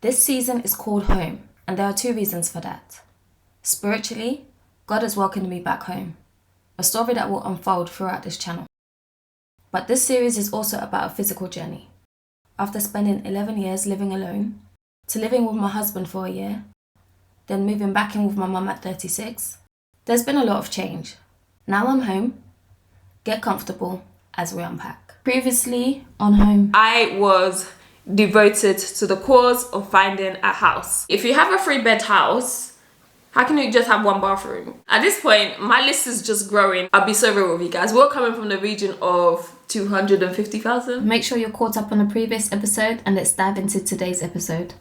This season is called Home, and there are 2 reasons for that. Spiritually, God has welcomed me back home, a story that will unfold throughout this channel. But this series is also about a physical journey. After spending 11 years living alone, to living with my husband for a year, then moving back in with my mum at 36, there's been a lot of change. Now I'm home. Get comfortable as we unpack. Previously on Home, I was devoted to the cause of finding a house. If you have a 3-bed house, how can you just have 1 bathroom? At this point, my list is just growing. I'll be so real with you guys. We're coming from the region of 250,000. Make sure you're caught up on the previous episode and let's dive into today's episode.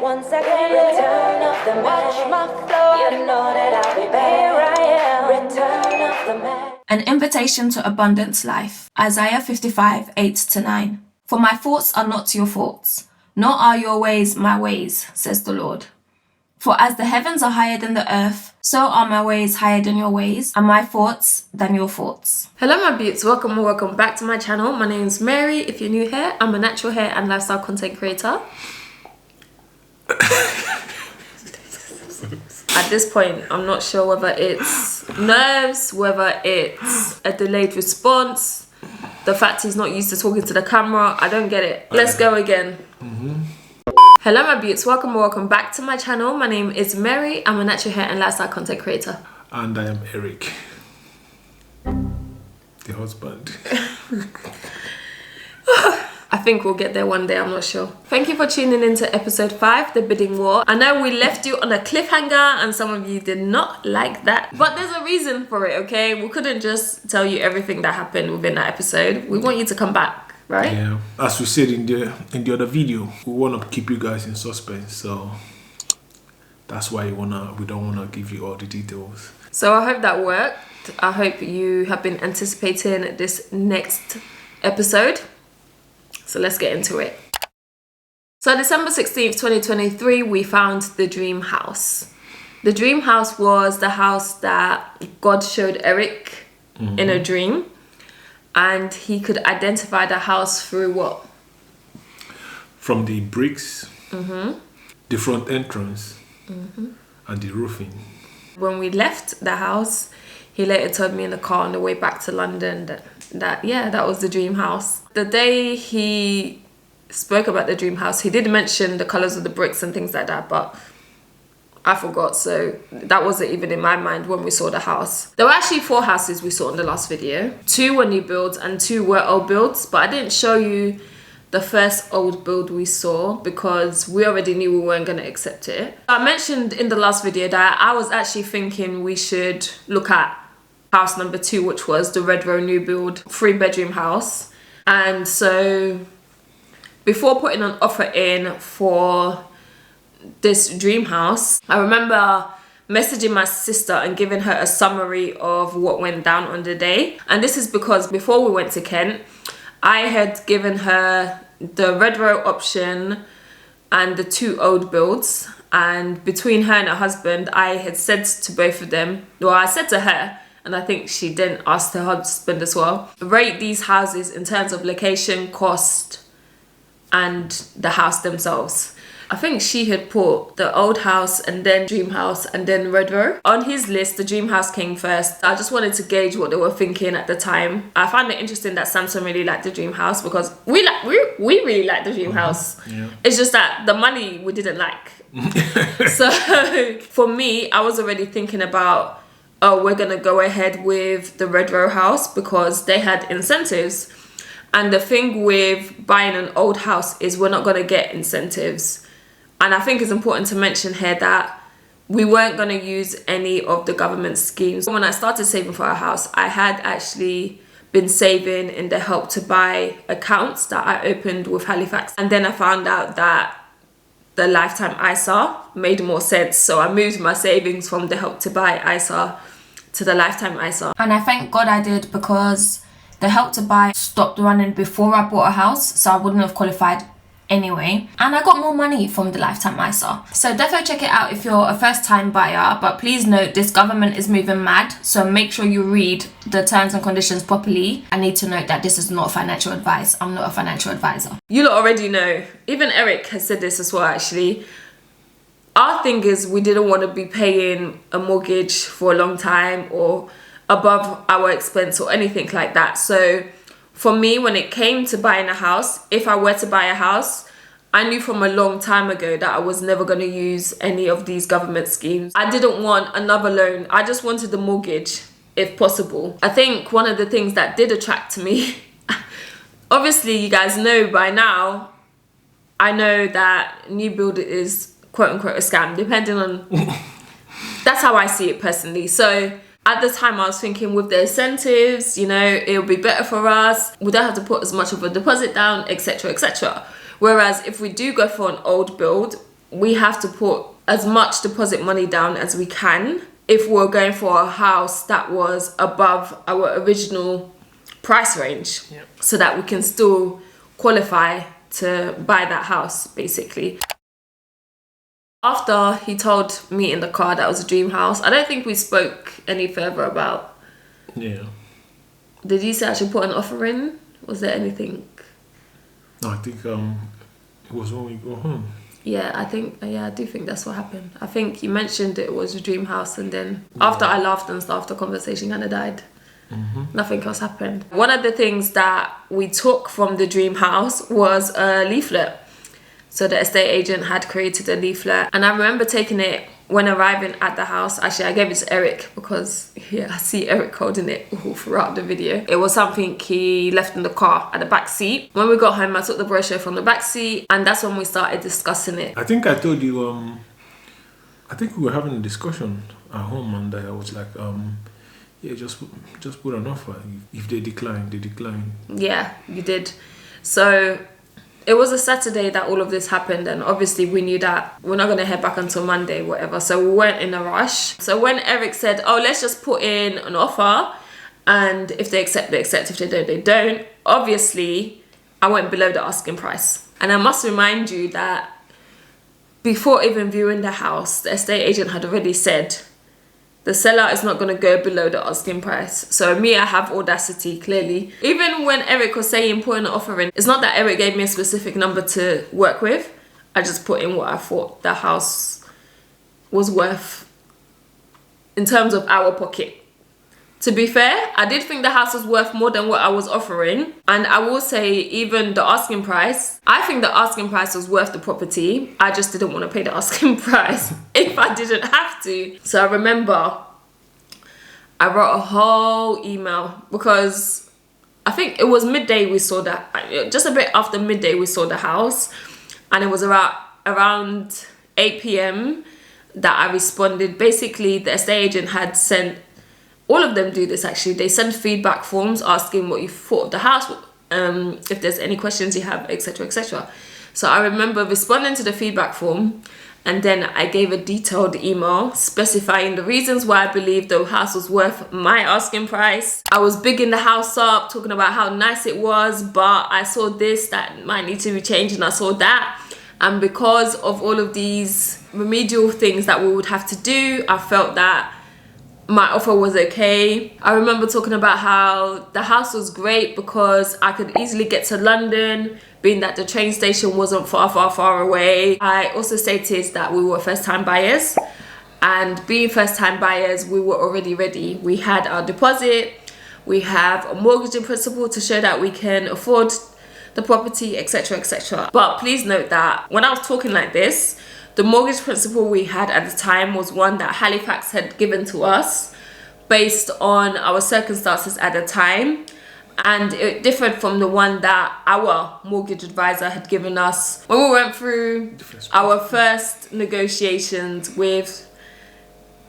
Once again, return of the man. Watch my flow, you know that I'll be back. Here I am, return of the man. An invitation to abundance life. Isaiah 55, 8-9. For my thoughts are not your thoughts, nor are your ways my ways, says the Lord. For as the heavens are higher than the earth, so are my ways higher than your ways, and my thoughts than your thoughts. Hello my beauts, welcome back to my channel. My name is Mary. If you're new here, I'm a natural hair and lifestyle content creator. At this point, I'm not sure whether it's nerves, whether it's a delayed response, the fact he's not used to talking to the camera. I don't get it. Let's go again. Hello my beauts, welcome back to my channel. My name is Mary. I'm a natural hair and lifestyle content creator. And I am Eric, the husband. I think we'll get there one day, I'm not sure. Thank you for tuning in to episode 5, The Bidding War. I know we left you on a cliffhanger and some of you did not like that, but there's a reason for it, okay? We couldn't just tell you everything that happened within that episode. We want you to come back, right? Yeah, as we said in the other video, we want to keep you guys in suspense, so that's why we don't want to give you all the details. So I hope that worked. I hope you have been anticipating this next episode. So let's get into it. So December 16th, 2023, we found the dream house. The dream house was the house that God showed Eric in a dream. And he could identify the house through what? From the bricks, the front entrance, and the roofing. When we left the house, he later told me in the car on the way back to London that was the dream house. The day he spoke about the dream house, he did mention the colours of the bricks and things like that, but I forgot, so that wasn't even in my mind when we saw the house. There were actually 4 houses we saw in the last video. 2 were new builds and 2 were old builds, but I didn't show you the first old build we saw because we already knew we weren't going to accept it. I mentioned in the last video that I was actually thinking we should look at house number 2, which was the Red Row new build 3-bedroom house. And so before putting an offer in for this dream house, I remember messaging my sister and giving her a summary of what went down on the day. And this is because before we went to Kent, I had given her the Red Row option and the 2 old builds. And between her and her husband, I had said to both of them, well, I said to her, and I think she then asked her husband as well, rate these houses in terms of location, cost, and the house themselves. I think she had put the old house and then dream house and then Red Row. On his list, the dream house came first. I just wanted to gauge what they were thinking at the time. I found it interesting that Samson really liked the dream house because we really like the dream house. Yeah. It's just that the money we didn't like. So for me, I was already thinking about, oh, we're gonna go ahead with the Red Row house because they had incentives. And the thing with buying an old house is we're not gonna get incentives. And I think it's important to mention here that we weren't going to use any of the government schemes. When I started saving for our house, I had actually been saving in the Help to Buy accounts that I opened with Halifax. And then I found out that the Lifetime ISA made more sense. So I moved my savings from the Help to Buy ISA to the Lifetime ISA. And I thank God I did because the Help to Buy stopped running before I bought a house, so I wouldn't have qualified anyway, and I got more money from the lifetime ISA. So definitely check it out if you're a first time buyer, but please note this government is moving mad, so make sure you read the terms and conditions properly. I need to note that this is not financial advice. I'm not a financial advisor. You lot already know, even Eric has said this as well actually. Our thing is we didn't want to be paying a mortgage for a long time or above our expense or anything like that. So for me, when it came to buying a house, if I were to buy a house, I knew from a long time ago that I was never going to use any of these government schemes. I didn't want another loan. I just wanted the mortgage if possible. I think one of the things that did attract me, obviously you guys know by now, I know that new build is quote unquote a scam, depending on, that's how I see it personally. So at the time I was thinking with the incentives, you know, it'll be better for us. We don't have to put as much of a deposit down, etc, etc. Whereas if we do go for an old build, we have to put as much deposit money down as we can if we're going for a house that was above our original price range. Yeah. So that we can still qualify to buy that house, basically. After he told me in the car that was a dream house, I don't think we spoke any further about. Yeah. Did you say I should put an offer in? Was there anything? No, I think it was when we go home. Yeah, I do think that's what happened. I think you mentioned it was a dream house, and then after I laughed and stuff, the conversation kind of died. Nothing else happened. One of the things that we took from the dream house was a leaflet. So the estate agent had created a leaflet, and I remember taking it when arriving at the house. Actually, I gave it to Eric because I see Eric holding it all throughout the video. It was something he left in the car at the back seat. When we got home, I took the brochure from the back seat, and that's when we started discussing it. I think I told you, I think we were having a discussion at home, and I was like, yeah, just put an offer. If they decline, they decline. Yeah, you did. So it was a Saturday that all of this happened, and obviously we knew that we're not going to head back until Monday, whatever. So we weren't in a rush. So when Eric said, oh, let's just put in an offer, and if they accept, they accept. If they don't, they don't. Obviously, I went below the asking price. And I must remind you that before even viewing the house, the estate agent had already said, the seller is not going to go below the asking price. So me, I have audacity, clearly. Even when Eric was saying put an offer in, it's not that Eric gave me a specific number to work with. I just put in what I thought the house was worth in terms of our pocket. To be fair, I did think the house was worth more than what I was offering. And I will say, even the asking price, I think the asking price was worth the property. I just didn't want to pay the asking price if I didn't have to. So I remember I wrote a whole email because I think it was midday we saw that, just a bit after midday we saw the house. And it was around 8 p.m. that I responded. Basically, the estate agent had sent, all of them do this actually, they send feedback forms asking what you thought of the house, if there's any questions you have, etc, etc. So I remember responding to the feedback form, and then I gave a detailed email specifying the reasons why I believe the house was worth my asking price. I was bigging the house up, talking about how nice it was, but I saw this that might need to be changed, and I saw that. And because of all of these remedial things that we would have to do, I felt that my offer was okay. I remember talking about how the house was great because I could easily get to London, being that the train station wasn't far away. I also stated that we were first-time buyers, and being first-time buyers, we were already ready. We had our deposit, we have a mortgage in principle to show that we can afford the property, etc, etc. But please note that when I was talking like this, the mortgage principal we had at the time was one that Halifax had given to us based on our circumstances at the time, and it differed from the one that our mortgage advisor had given us when we went through our first negotiations with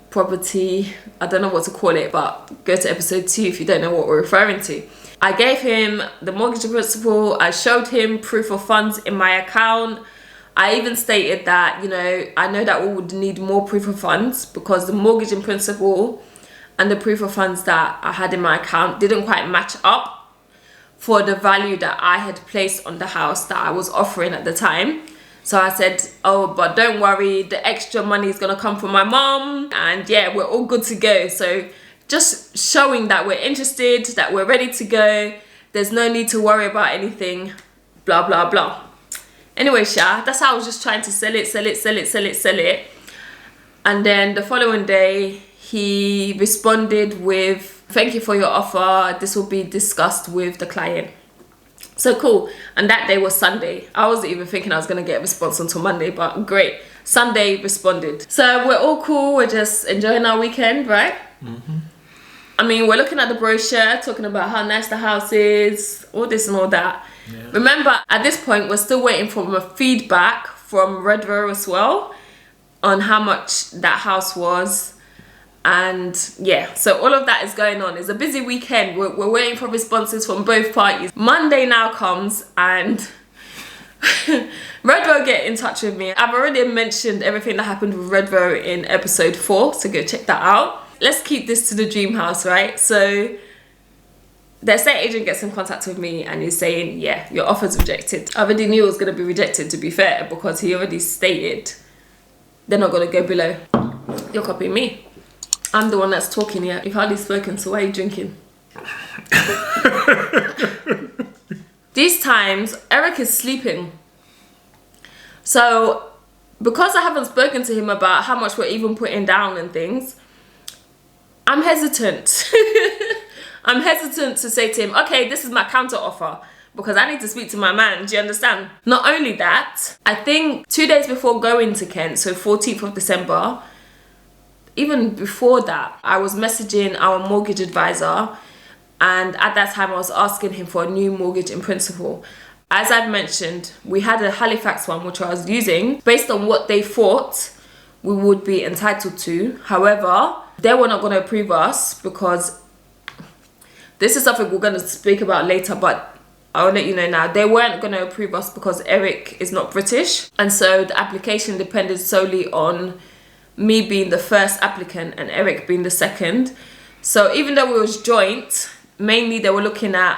property. I don't know what to call it, but go to episode 2 if you don't know what we're referring to. I gave him the mortgage principal, I showed him proof of funds in my account. I even stated that, you know, I know that we would need more proof of funds because the mortgage in principle and the proof of funds that I had in my account didn't quite match up for the value that I had placed on the house that I was offering at the time. So I said, oh, but don't worry, the extra money is gonna come from my mom, and yeah, we're all good to go. So just showing that we're interested, that we're ready to go, there's no need to worry about anything, blah, blah, blah. Anyway, that's how I was just trying to sell it. And then the following day, he responded with, thank you for your offer, this will be discussed with the client. So cool. And that day was Sunday. I wasn't even thinking I was going to get a response until Monday, but great. Sunday responded. So we're all cool. We're just enjoying our weekend, right? I mean, we're looking at the brochure, talking about how nice the house is, all this and all that. Yeah. Remember, at this point, we're still waiting for a feedback from Redrow as well on how much that house was. And yeah, so all of that is going on. It's a busy weekend. We're waiting for responses from both parties. Monday now comes and Redrow get in touch with me. I've already mentioned everything that happened with Redrow in episode 4, so go check that out. Let's keep this to the dream house, right? So the estate agent gets in contact with me and he's saying, yeah, your offer's rejected. I already knew it was going to be rejected, to be fair, because he already stated they're not going to go below. You're copying me. I'm the one that's talking here. You've hardly spoken, so why are you drinking? These times, Eric is sleeping. So, because I haven't spoken to him about how much we're even putting down and things, I'm hesitant. I'm hesitant to say to him, okay, this is my counter offer, because I need to speak to my man. Do you understand? Not only that, I think 2 days before going to Kent, so 14th of December, even before that, I was messaging our mortgage advisor, and at that time I was asking him for a new mortgage in principle. As I've mentioned, we had a Halifax one which I was using based on what they thought we would be entitled to. However, they were not going to approve us, because this is something we're going to speak about later, but I'll let you know now. They weren't going to approve us because Eric is not British, and so the application depended solely on me being the first applicant and Eric being the second. So even though we was joint, mainly they were looking at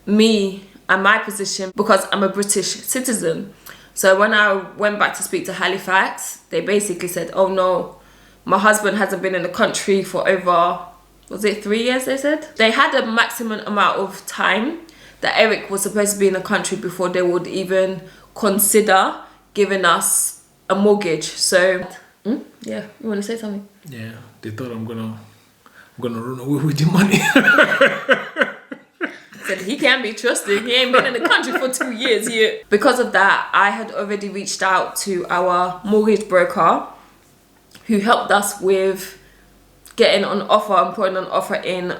me and my position because I'm a British citizen. So when I went back to speak to Halifax, they basically said, oh no, my husband hasn't been in the country for over, was it 3 years, they said? They had a maximum amount of time that Eric was supposed to be in the country before they would even consider giving us a mortgage. So yeah, you want to say something? Yeah, they thought I'm gonna run away with the money. Said he can't be trusted. He ain't been in the country for 2 years yet. Because of that, I had already reached out to our mortgage broker, who helped us with getting an offer and putting an offer in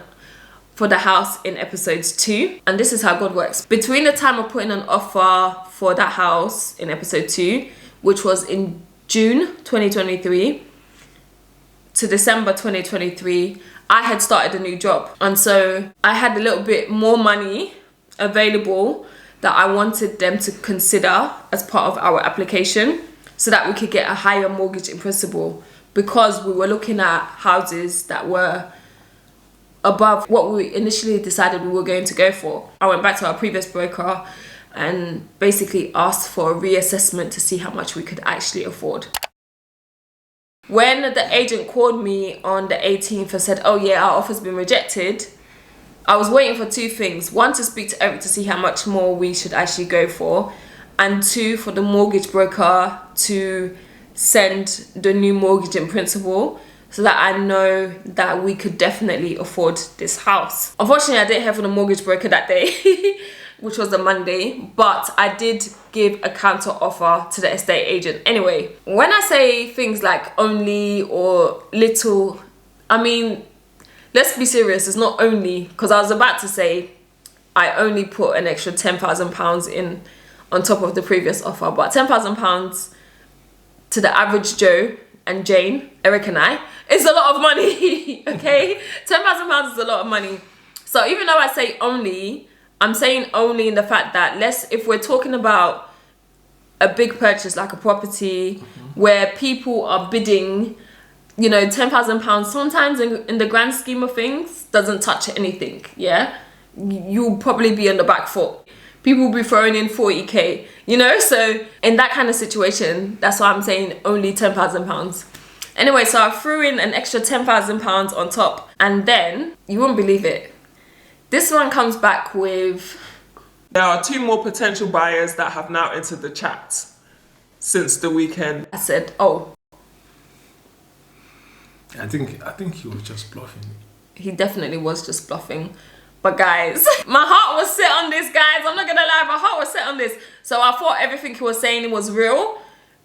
for the house in episodes 2. And this is how God works. Between the time of putting an offer for that house in episode 2, which was in June 2023 to December 2023, I had started a new job, and so I had a little bit more money available that I wanted them to consider as part of our application, so that we could get a higher mortgage in principle, because we were looking at houses that were above what we initially decided we were going to go for. I went back to our previous broker and basically asked for a reassessment to see how much we could actually afford. When the agent called me on the 18th and said, oh yeah, our offer's been rejected, I was waiting for 2 things. 1, to speak to Eric to see how much more we should actually go for, and 2, for the mortgage broker to send the new mortgage in principle, so that I know that we could definitely afford this house. Unfortunately, I didn't hear from the mortgage broker that day, which was a Monday, but I did give a counter offer to the estate agent. Anyway, when I say things like only or little, I mean, let's be serious, it's not only, because I was about to say I only put an extra £10,000 in on top of the previous offer, but £10,000 to the average Joe and Jane, Eric and I, is a lot of money, okay? £10,000 is a lot of money. So even though I say only, I'm saying only in the fact that if we're talking about a big purchase like a property, where people are bidding, you know, £10,000 sometimes in the grand scheme of things doesn't touch anything, yeah? you'll probably be on the back foot. People will be throwing in 40k, you know? So in that kind of situation, that's why I'm saying only £10,000. Anyway, so I threw in an extra £10,000 on top, and then you won't believe it. This one comes back with, there are 2 more potential buyers that have now entered the chat since the weekend. I said, oh, I think he was just bluffing. he definitely was just bluffing. But guys, my heart was set on this, guys. I'm not gonna lie, my heart was set on this. So I thought everything he was saying was real,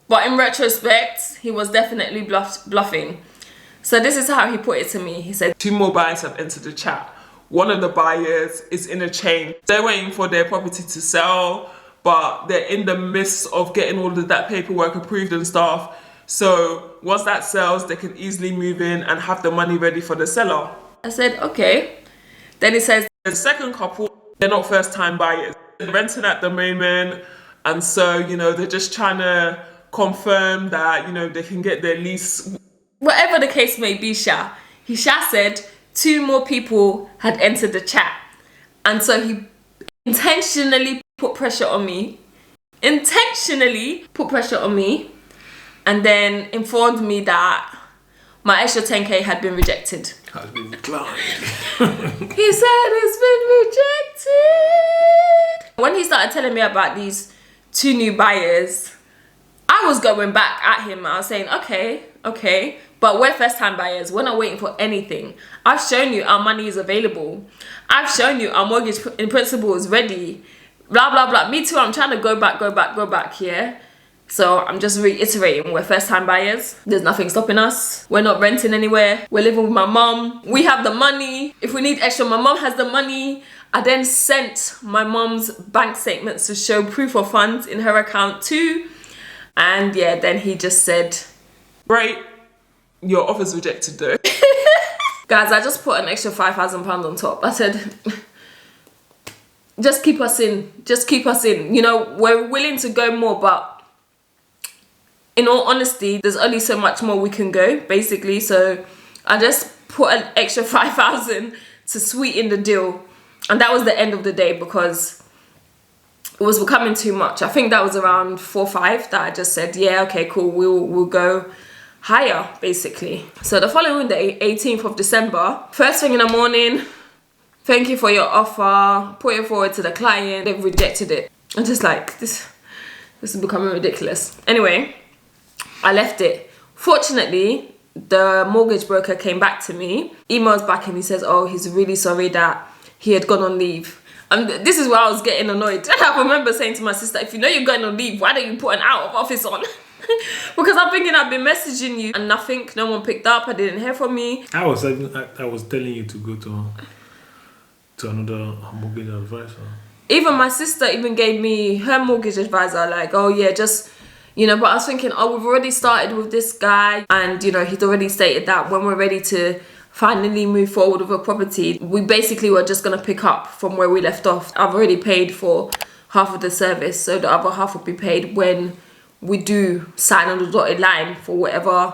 but in retrospect, he was definitely bluffing. So this is how he put it to me. He said, 2 more buyers have entered the chat. One of the buyers is in a chain. They're waiting for their property to sell, but they're in the midst of getting all of that paperwork approved and stuff. So once that sells, they can easily move in and have the money ready for the seller. I said, okay. Then he says, the second couple, they're not first time buyers. They're renting at the moment. And so, you know, they're just trying to confirm that, you know, they can get their lease. Whatever the case may be, he said 2 more people had entered the chat. And so he intentionally put pressure on me. And then informed me that my extra 10k had been rejected. Has been declined. He said it's been rejected. When he started telling me about these 2 new buyers, I was going back at him. I was saying, okay, but we're first time buyers. We're not waiting for anything. I've shown you our money is available. I've shown you our mortgage in principle is ready. Blah, blah, blah. Me too, I'm trying to go back here. So I'm just reiterating, we're first time buyers. There's nothing stopping us. We're not renting anywhere. We're living with my mom. We have the money. If we need extra, my mom has the money. I then sent my mom's bank statements to show proof of funds in her account too. And yeah, then he just said, Great, your offer's rejected though. guys, I just put an extra £5,000 on top. I said, just keep us in. You know, we're willing to go more, but in all honesty, there's only so much more we can go, basically. So I just put an extra 5,000 to sweeten the deal. And that was the end of the day because it was becoming too much. I think that was around 4 or 5 that I just said, yeah, okay, cool, we'll go higher, basically. So the following day, 18th of December, first thing in the morning, thank you for your offer, put it forward to the client, they've rejected it. I'm just like, this is becoming ridiculous. Anyway, I left it. Fortunately, the mortgage broker came back to me, emails back, and he says, oh, he's really sorry that he had gone on leave. And this is where I was getting annoyed. I remember saying to my sister, if you know you're going on leave, why don't you put an out of office on? Because I'm thinking I've been messaging you and nothing, no one picked up, I didn't hear from me. I was telling you to go to another mortgage advisor. Even my sister even gave me her mortgage advisor, like, oh yeah, just, you know, but I was thinking, oh, we've already started with this guy, and you know, he's already stated that when we're ready to finally move forward with a property, we basically were just going to pick up from where we left off. I've already paid for half of the service, so the other half will be paid when we do sign on the dotted line for whatever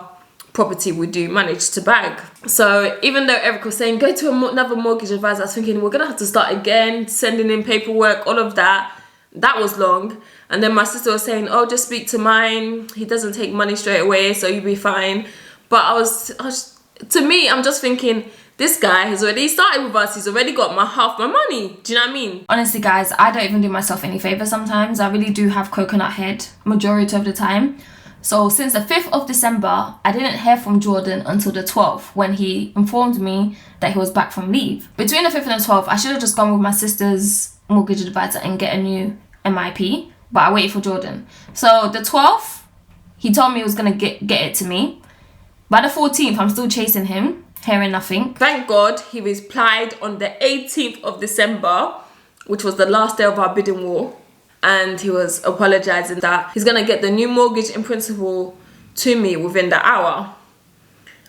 property we do manage to bag. So even though Eric was saying go to another mortgage advisor, I was thinking we're gonna have to start again, sending in paperwork, all of that. That was long. And then my sister was saying, oh, just speak to mine, he doesn't take money straight away, so you'll be fine. But I was to me, I'm just thinking, this guy has already started with us, he's already got half my money. Do you know what I mean? Honestly, guys, I don't even do myself any favours sometimes. I really do have coconut head majority of the time. So since the 5th of December, I didn't hear from Jordan until the 12th when he informed me that he was back from leave. Between the 5th and the 12th, I should have just gone with my sister's mortgage advisor and get a new MIP, but I waited for Jordan. So the 12th, he told me he was going to get it to me. By the 14th, I'm still chasing him, hearing nothing. Thank God he replied on the 18th of December, which was the last day of our bidding war. And he was apologizing that he's going to get the new mortgage in principle to me within the hour.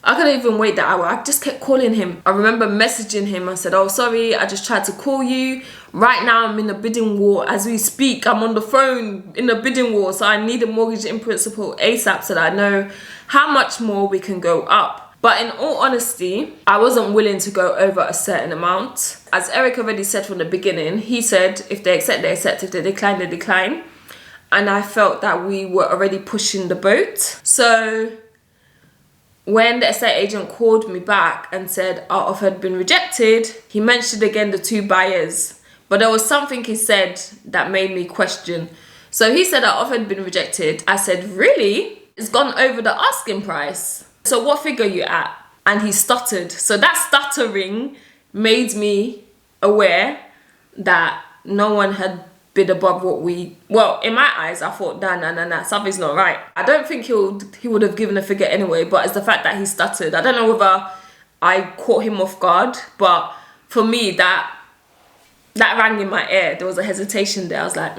I couldn't even wait the hour. I just kept calling him. I remember messaging him. I said, oh, sorry, I just tried to call you. Right now, I'm in a bidding war. As we speak, I'm on the phone in a bidding war. So I need a mortgage in principle ASAP so that I know how much more we can go up. But in all honesty, I wasn't willing to go over a certain amount. As Eric already said from the beginning, he said if they accept, they accept. If they decline, they decline. And I felt that we were already pushing the boat. So when the estate agent called me back and said our offer had been rejected, he mentioned again the 2 buyers. But there was something he said that made me question. So he said our offer had been rejected. I said, really? It's gone over the asking price. So what figure are you at? And he stuttered. So that stuttering made me aware that no one had bid above what we... Well, in my eyes, I thought, nah, something's not right. I don't think he would have given a figure anyway, but it's the fact that he stuttered. I don't know whether I caught him off guard, but for me, that rang in my ear. There was a hesitation there. I was like,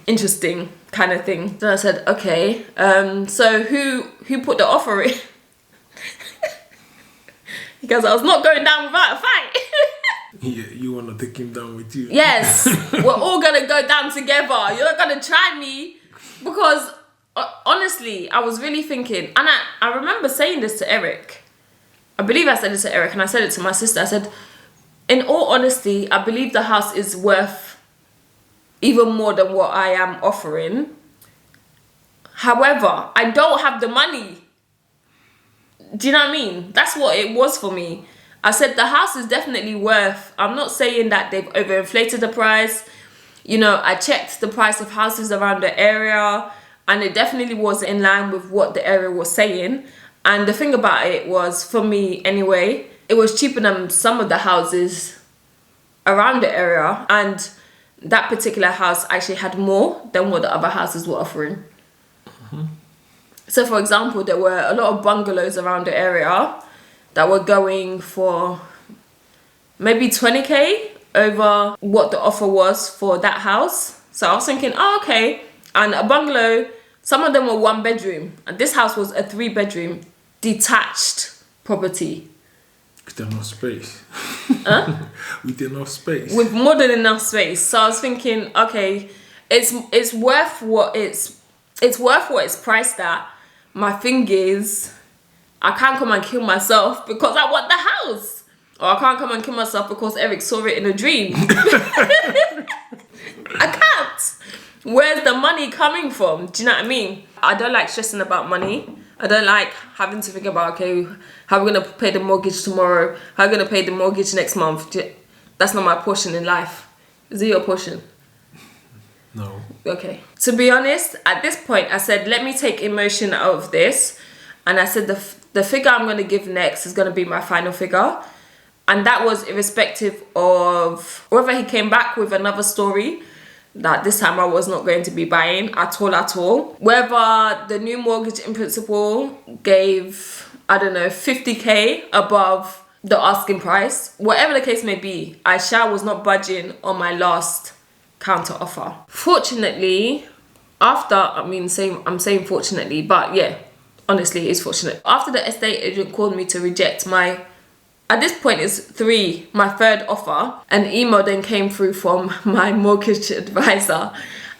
interesting kind of thing. Then I said, okay, so who put the offer in? Because I was not going down without a fight. Yeah, you want to take him down with you. Yes, we're all going to go down together. You're not going to try me. Because honestly, I was really thinking, and I remember saying this to Eric. I believe I said it to Eric and I said it to my sister. I said, in all honesty, I believe the house is worth even more than what I am offering. However, I don't have the money. Do you know what I mean? That's what it was for me. I said the house is definitely worth... I'm not saying that they've overinflated the price. You know, I checked the price of houses around the area and it definitely was in line with what the area was saying. And the thing about it was, for me anyway, it was cheaper than some of the houses around the area. And that particular house actually had more than what the other houses were offering. So for example, there were a lot of bungalows around the area that were going for maybe 20k over what the offer was for that house. So I was thinking, oh, okay. And a bungalow, some of them were 1 bedroom. And this house was a 3-bedroom detached property. With enough space. Huh? With enough space. With more than enough space. So I was thinking, okay, it's worth what it's worth what it's priced at. My thing is, I can't come and kill myself because I want the house. Or I can't come and kill myself because Eric saw it in a dream. I can't. Where's the money coming from? Do you know what I mean? I don't like stressing about money. I don't like having to think about, okay, how are we going to pay the mortgage tomorrow? How are we going to pay the mortgage next month? That's not my portion in life. Is it your portion? No. Okay. To be honest, at this point, I said, let me take emotion out of this. And I said, the figure I'm going to give next is going to be my final figure. And that was irrespective of whether he came back with another story that this time I was not going to be buying at all. Whether the new mortgage in principle gave, I don't know, 50k above the asking price. Whatever the case may be, Aisha was not budging on my last counter offer. Fortunately, I'm saying fortunately, but yeah, honestly, it's fortunate. After the estate agent called me to reject my, at this point it's my third offer, an email then came through from my mortgage advisor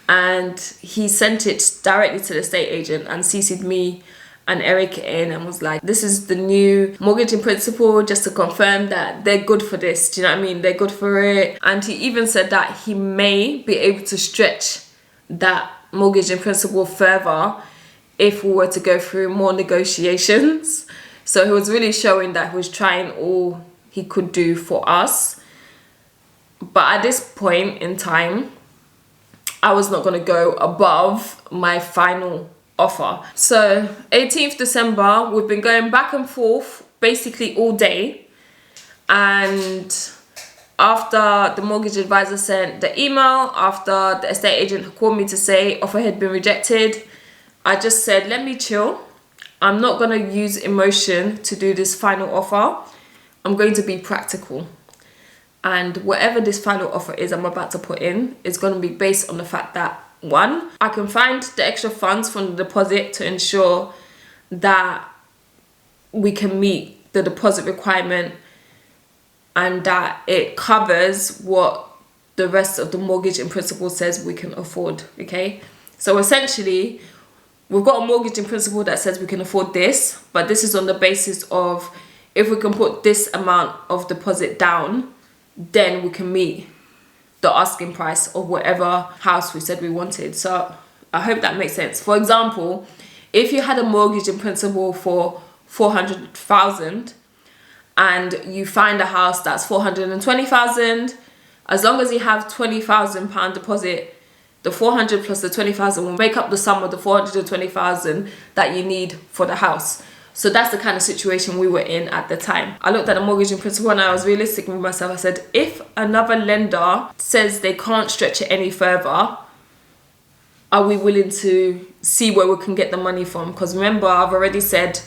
and he sent it directly to the estate agent and CC'd me and Eric in and was like, this is the new mortgage in principle, just to confirm that they're good for this. Do you know what I mean? They're good for it. And he even said that he may be able to stretch that mortgage in principle further if we were to go through more negotiations. So he was really showing that he was trying all he could do for us. But at this point in time, I was not going to go above my final offer. So 18th December, we've been going back and forth basically all day. And after the mortgage advisor sent the email, after the estate agent called me to say offer had been rejected, I just said, let me chill. I'm not going to use emotion to do this final offer. I'm going to be practical. And whatever this final offer is I'm about to put in is going to be based on the fact that, one, I can find the extra funds from the deposit to ensure that we can meet the deposit requirement and that it covers what the rest of the mortgage in principle says we can afford, okay? So essentially, we've got a mortgage in principle that says we can afford this, but this is on the basis of if we can put this amount of deposit down, then we can meet the asking price of whatever house we said we wanted. So I hope that makes sense. For example, if you had a mortgage in principle for 400,000 and you find a house that's 420,000, as long as you have £20,000 deposit, the 400 plus the 20,000 will make up the sum of the 420,000 that you need for the house. So that's the kind of situation we were in at the time. I looked at the mortgage in principle and I was realistic with myself. I said, if another lender says they can't stretch it any further, are we willing to see where we can get the money from? Because remember, I've already said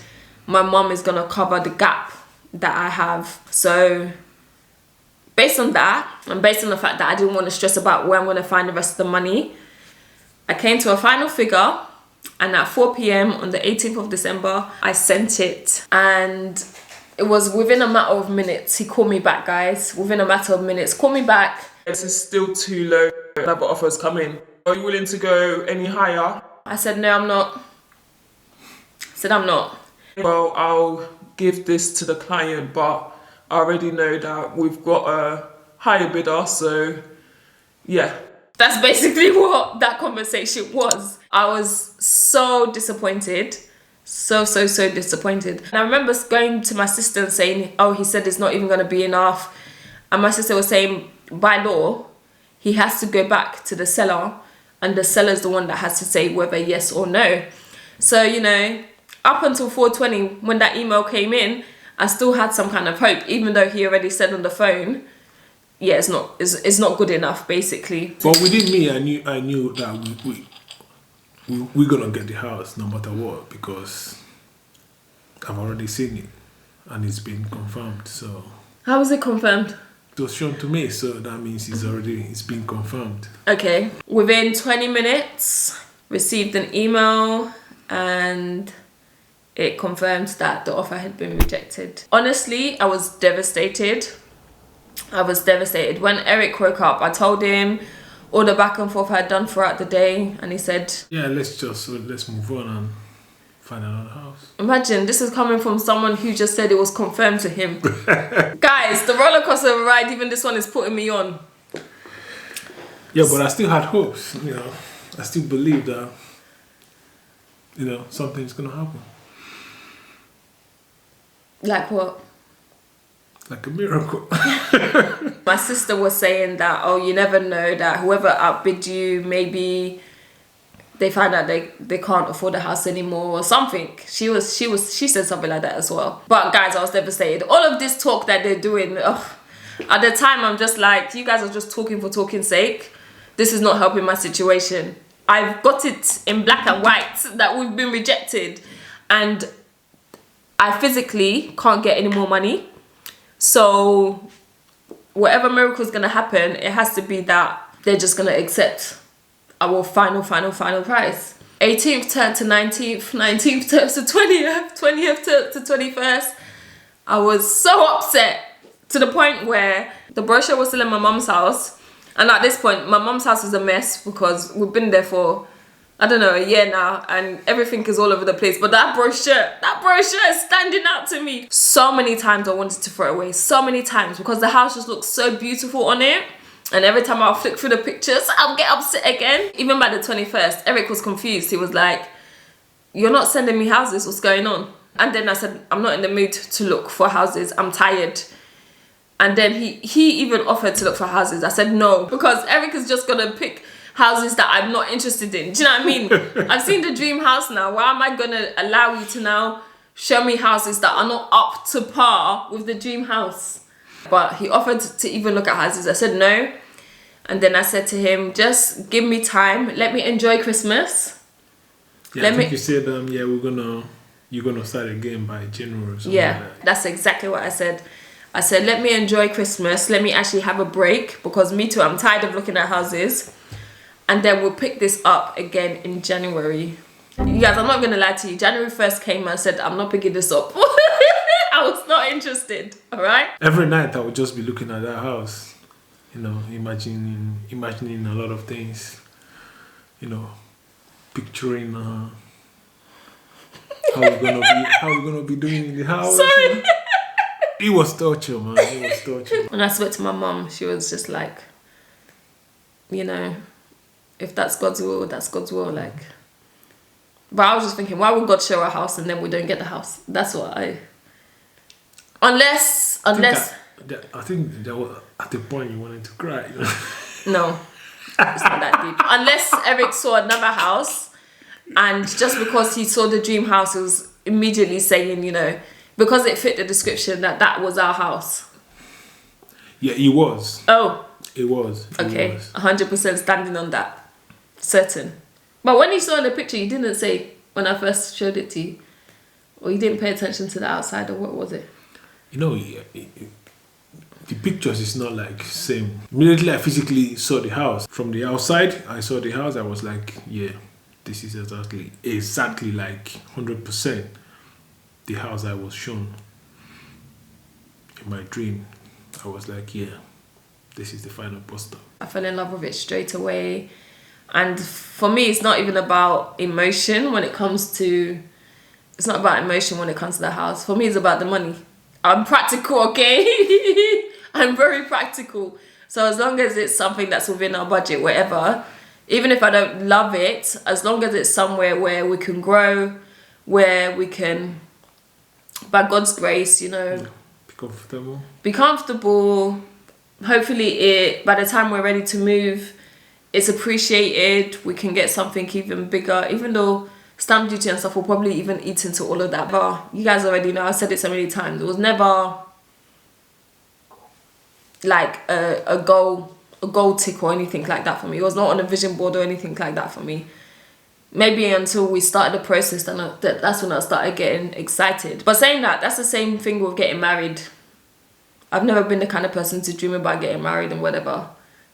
my mum is going to cover the gap that I have. So based on that, and based on the fact that I didn't want to stress about where I'm going to find the rest of the money, I came to a final figure. And at 4 p.m. on the 18th of December, I sent it. And it was within a matter of minutes. He called me back, guys. Within a matter of minutes. Call me back. This is still too low. Another offer's come in. Are you willing to go any higher? I said, no, I'm not. I said, I'm not. Well, I'll give this to the client, but I already know that we've got a higher bidder, so yeah. That's basically what that conversation was. I was so disappointed. So disappointed. And I remember going to my sister and saying, oh, he said it's not even going to be enough. And my sister was saying, by law, he has to go back to the seller, and the seller's the one that has to say whether yes or no. So, you know, up until 4:20, when that email came in, I still had some kind of hope, even though he already said on the phone, yeah, it's not good enough, basically. But within me, I knew that we're gonna get the house no matter what, because I've already seen it and it's been confirmed. So how was it confirmed? it was shown to me, so that means it's been confirmed. Okay. Within 20 minutes, received an email and it confirmed that the offer had been rejected. Honestly, I was devastated. When Eric woke up, I told him all the back and forth I had done throughout the day, and he said, yeah, let's move on and find another house. Imagine, this is coming from someone who just said it was confirmed to him. Guys, the roller coaster ride, even this one is putting me on. Yeah, but I still had hopes, you know. I still believe that, you know, something's gonna happen. Like what? Like a miracle. My sister was saying that, oh, you never know, that whoever outbid you, maybe they find out they can't afford a house anymore or something. She said something like that as well. But guys, I was devastated. All of this talk that they're doing, at the time I'm just like, you guys are just talking for talking's sake. This is not helping my situation. I've got it in black and white that we've been rejected, and I physically can't get any more money. So whatever miracle is going to happen, it has to be that they're just going to accept our final price. 18th turned to 19th, 19th turned to 20th, 20th to 21st. I was so upset to the point where the brochure was still in my mum's house. And at this point, my mum's house is a mess because we've been there for, I don't know, a year now, and everything is all over the place. But that brochure is standing out to me. So many times I wanted to throw it away. So many times, because the house just looks so beautiful on it. And every time I'll flick through the pictures, I'll get upset again. Even by the 21st, Eric was confused. He was like, you're not sending me houses, what's going on? And then I said, I'm not in the mood to look for houses, I'm tired. And then he even offered to look for houses. I said no, because Eric is just gonna pick houses that I'm not interested in. Do you know what I mean? I've seen the dream house now. Why am I gonna allow you to now show me houses that are not up to par with the dream house? But he offered to even look at houses. I said no. And then I said to him, just give me time. Let me enjoy Christmas. Yeah, I think you said, you're gonna start again by January or something. Yeah, like that. That's exactly what I said. I said, let me enjoy Christmas. Let me actually have a break, because me too, I'm tired of looking at houses. And then we'll pick this up again in January. You guys, I'm not going to lie to you. January 1st came and I said, I'm not picking this up. I was not interested, all right? Every night I would just be looking at that house, you know, imagining a lot of things, you know, picturing how we're gonna be doing in the house. Sorry. You know? It was torture, man. It was torture. When I spoke to my mum, she was just like, you know, if that's God's will, that's God's will. Like, but I was just thinking, why would God show a house and then we don't get the house? That's what unless I think that was at the point you wanted to cry. You know? No, it's not that deep. Unless Eric saw another house, and just because he saw the dream house, he was immediately saying, you know, because it fit the description that was our house. Yeah, it was. Oh. It was. Okay, 100% standing on that. Certain. But when you saw the picture, you didn't say, when I first showed it to you, or you didn't pay attention to the outside, or what was it? You know, the pictures is not like same. Immediately I physically saw the house. From the outside, I saw the house. I was like, yeah, this is exactly like 100% the house I was shown in my dream. I was like, yeah, this is the final poster. I fell in love with it straight away. And for me, it's not even about emotion when it comes to... It's not about emotion when it comes to the house. For me, it's about the money. I'm practical, okay? I'm very practical. So as long as it's something that's within our budget, whatever, even if I don't love it, as long as it's somewhere where we can grow, where we can, by God's grace, you know... Be comfortable. Hopefully by the time we're ready to move, it's appreciated. We can get something even bigger, even though stamp duty and stuff will probably even eat into all of that. But you guys already know, I said it so many times, it was never like a goal tick or anything like that for me. It was not on a vision board or anything like that for me. Maybe until we started the process, that's when I started getting excited. But saying that, that's the same thing with getting married. I've never been the kind of person to dream about getting married and whatever.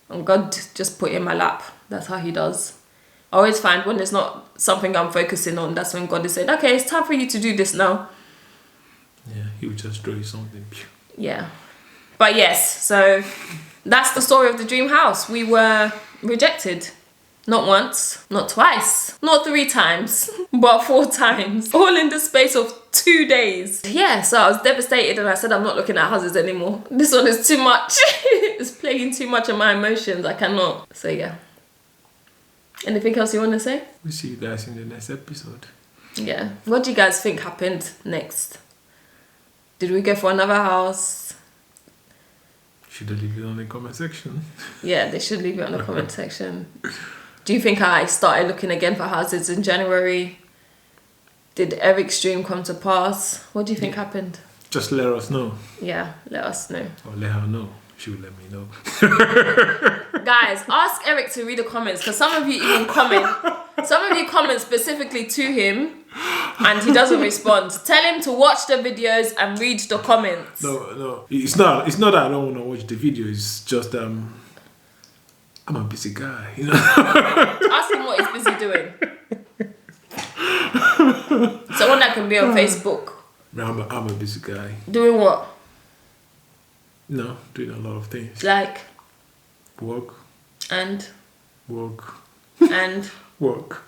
And God just put it in my lap. That's how he does. I always find when it's not something I'm focusing on, that's when God is saying, okay, it's time for you to do this now. Yeah, he would just draw you something. Yeah. But yes, so that's the story of the dream house. We were rejected. Not once, not twice, not 3 times, but 4 times. All in the space of 2 days. Yeah, so I was devastated and I said I'm not looking at houses anymore. This one is too much. It's playing too much of my emotions. I cannot. So yeah. Anything else you want to say? We'll see you guys in the next episode. Yeah. What do you guys think happened next? Did we go for another house? Should have leave it on the comment section. Yeah, they should leave it on the comment section. Do you think I started looking again for houses in January? Did Eric's dream come to pass? What do you think happened? Just let us know. Yeah, let us know. Or let her know. She will let me know. Guys, ask Eric to read the comments because some of you even comment. Some of you comment specifically to him and he doesn't respond. Tell him to watch the videos and read the comments. No. It's not that I don't want to watch the video. It's just I'm a busy guy, you know. Ask him what he's busy doing. Someone that can be on Facebook. I'm a busy guy. Doing what? No, doing a lot of things. Like? Work. And? Work. And? Work.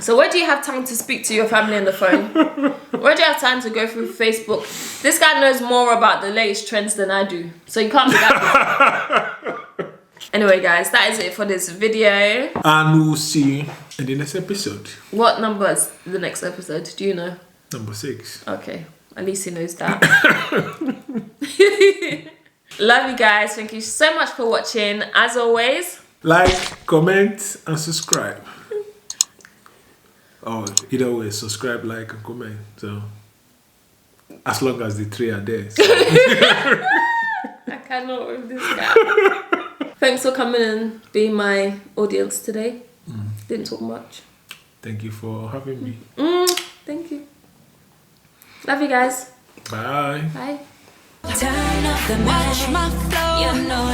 So where do you have time to speak to your family on the phone? Where do you have time to go through Facebook? This guy knows more about the latest trends than I do. So you can't be that busy. Anyway guys, that is it for this video. And we'll see you in the next episode. What number is the next episode? Do you know? Number 6. Okay, at least he knows that. Love you guys. Thank you so much for watching. As always, like, comment and subscribe. Either way, subscribe, like and comment. So as long as the 3 are there. So. I cannot with this guy. Thanks for coming and being my audience today. Didn't talk much. Thank you for having me. Thank you. Love you guys. Bye. Bye. Turn up the watch my flow. You know